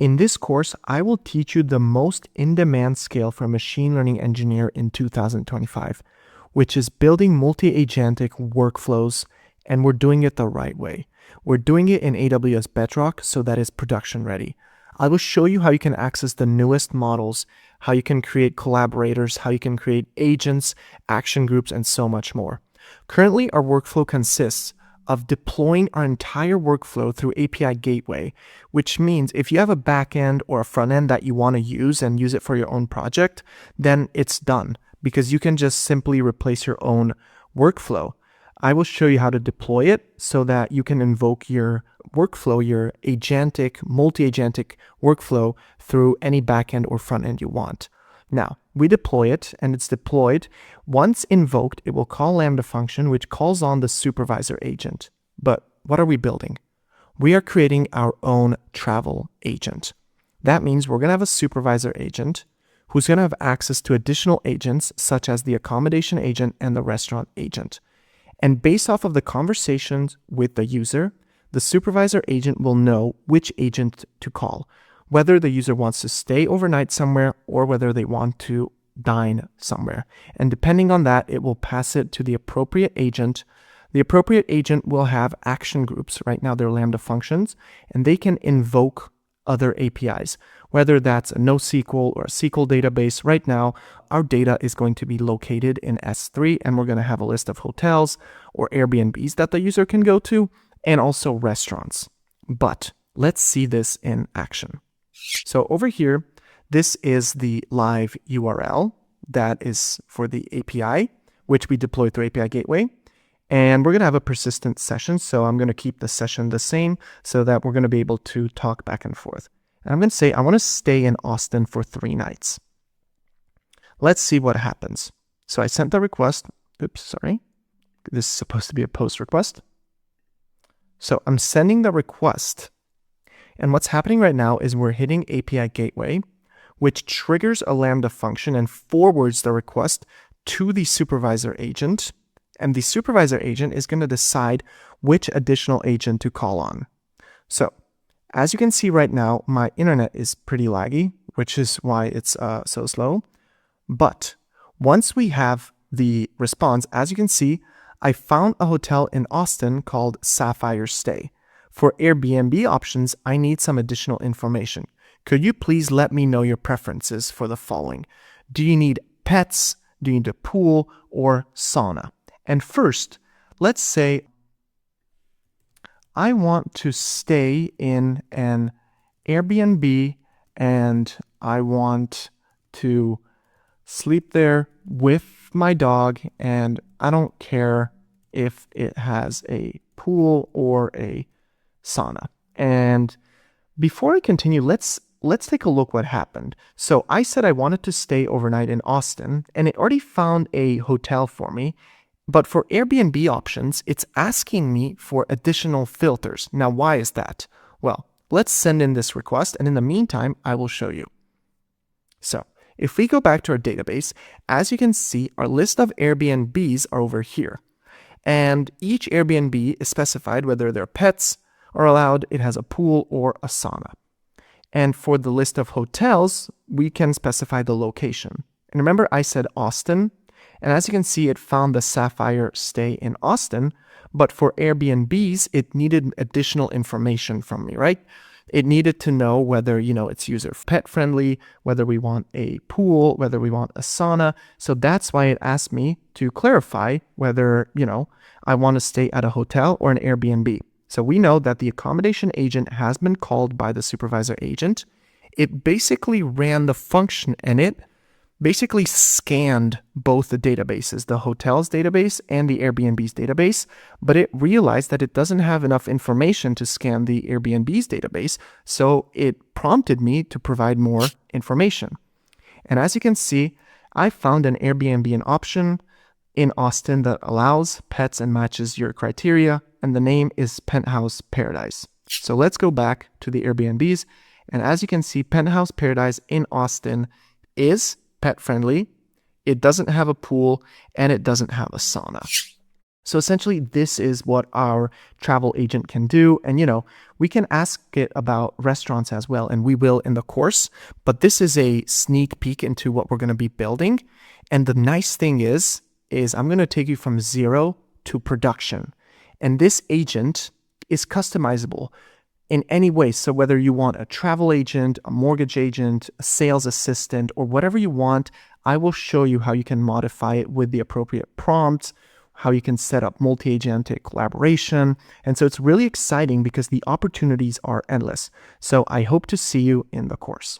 In this course, I will teach you the most in-demand skill for a machine learning engineer in 2025, which is building multi-agentic workflows, and we're doing it the right way. We're doing it in AWS Bedrock so that it's production ready. I will show you how you can access the newest models, how you can create collaborators, how you can create agents, action groups, and so much more. Currently, our workflow consists of deploying our entire workflow through API Gateway, which means if you have a backend or a front end that you want to use and use it for your own project, then it's done because you can just simply replace your own workflow. I will show you how to deploy it so that you can invoke your workflow, your agentic, multi-agentic workflow through any backend or front end you want. Now, we deploy it and it's deployed. Once invoked, it will call Lambda function, which calls on the supervisor agent. But what are we building? We are creating our own travel agent. That means we're going to have a supervisor agent who's going to have access to additional agents such as the accommodation agent and the restaurant agent. And based off of the conversations with the user, the supervisor agent will know which agent to call, whether the user wants to stay overnight somewhere or whether they want to dine somewhere. And depending on that, it will pass it to the appropriate agent. The appropriate agent will have action groups. Right now, they're Lambda functions, and they can invoke other APIs, whether that's a NoSQL or a SQL database. Right now, our data is going to be located in S3, and we're going to have a list of hotels or Airbnbs that the user can go to, and also restaurants. But let's see this in action. So over here, this is the live URL that is for the API, which we deployed through API Gateway. And we're going to have a persistent session. So I'm going to keep the session the same so that we're going to be able to talk back and forth. And I'm going to say, I want to stay in Austin for 3 nights. Let's see what happens. So I sent the request. Oops, sorry. This is supposed to be a post request. So I'm sending the request. And what's happening right now is we're hitting API Gateway, which triggers a Lambda function and forwards the request to the supervisor agent. And the supervisor agent is going to decide which additional agent to call on. So as you can see right now, my internet is pretty laggy, which is why it's so slow. But once we have the response, as you can see, I found a hotel in Austin called Sapphire Stay. For Airbnb options, I need some additional information. Could you please let me know your preferences for the following? Do you need pets? Do you need a pool or sauna? And first, let's say I want to stay in an Airbnb and I want to sleep there with my dog, and I don't care if it has a pool or a sauna. And before I continue, let's take a look what happened. So I said I wanted to stay overnight in Austin, and it already found a hotel for me. But for Airbnb options, it's asking me for additional filters. Now, why is that? Well, let's send in this request, and in the meantime, I will show you. So if we go back to our database, as you can see, our list of Airbnbs are over here. And each Airbnb is specified whether their pets are allowed, it has a pool or a sauna. And for the list of hotels, we can specify the location. And remember, I said Austin. And as you can see, it found the Sapphire Stay in Austin. But for Airbnbs, it needed additional information from me, right? It needed to know whether, it's user pet friendly, whether we want a pool, whether we want a sauna. So that's why it asked me to clarify whether, I want to stay at a hotel or an Airbnb. So we know that the accommodation agent has been called by the supervisor agent. It basically ran the function and it basically scanned both the databases, the hotel's database and the Airbnb's database, but it realized that it doesn't have enough information to scan the Airbnb's database, so it prompted me to provide more information. And as you can see, I found an Airbnb option in Austin that allows pets and matches your criteria, and the name is Penthouse Paradise. So let's go back to the Airbnbs, and as you can see, Penthouse Paradise in Austin is pet friendly, it doesn't have a pool, and it doesn't have a sauna. So essentially, this is what our travel agent can do. And, we can ask it about restaurants as well, and we will in the course. But this is a sneak peek into what we're going to be building. And the nice thing is I'm going to take you from zero to production. And this agent is customizable in any way. So whether you want a travel agent, a mortgage agent, a sales assistant, or whatever you want, I will show you how you can modify it with the appropriate prompts, how you can set up multi-agentic collaboration. And so it's really exciting because the opportunities are endless. So I hope to see you in the course.